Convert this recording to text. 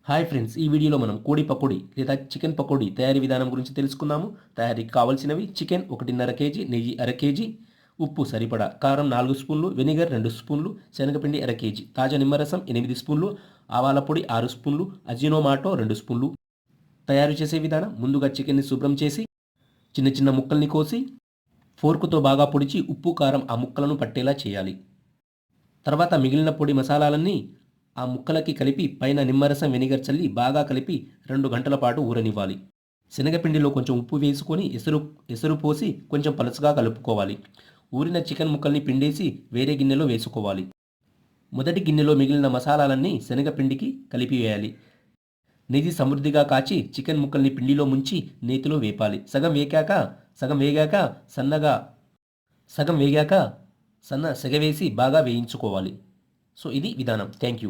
Hi friends, ఈ వీడియోలో మనం కోడి పకోడీ లేదా చికెన్ పకోడీ తయారీ విధానం గురించి తెలుసుకుందాము. తయారీకి కావాల్సినవి: చికెన్ 1.5 కేజీ, నెయ్యి అర కేజీ, ఉప్పు సరిపడా, కారం 4 స్పూన్లు, వెనిగర్ 2 స్పూన్లు, శనగపిండి అర కేజీ, తాజా నిమ్మరసం 8 స్పూన్లు, ఆవాల పొడి 6 స్పూన్లు, అజినోమాటో 2 స్పూన్లు. తయారు చేసే విధానం: ముందుగా చికెన్ని శుభ్రం చేసి చిన్న చిన్న ముక్కల్ని కోసి ఫోర్కుతో బాగా పొడిచి ఉప్పు కారం ఆ ముక్కలను పట్టేలా చేయాలి. తర్వాత మిగిలిన పొడి మసాలాలన్నీ ఆ ముక్కలకి కలిపి పైన నిమ్మరసం వెనిగర్ చల్లి బాగా కలిపి 2 గంటల పాటు ఊరనివ్వాలి. శనగపిండిలో కొంచెం ఉప్పు వేసుకొని ఎసరు పోసి కొంచెం పలుచగా కలుపుకోవాలి. ఊరిన చికెన్ ముక్కల్ని పిండేసి వేరే గిన్నెలో వేసుకోవాలి. మొదటి గిన్నెలో మిగిలిన మసాలాలన్నీ శనగపిండికి కలిపి వేయాలి. నెయ్యి సమృద్ధిగా కాచి చికెన్ ముక్కల్ని పిండిలో ముంచి నేతిలో వేపాలి. సగం వేగాక సన్న సెగవేసి బాగా వేయించుకోవాలి. సో ఇది విధానం. Thank you.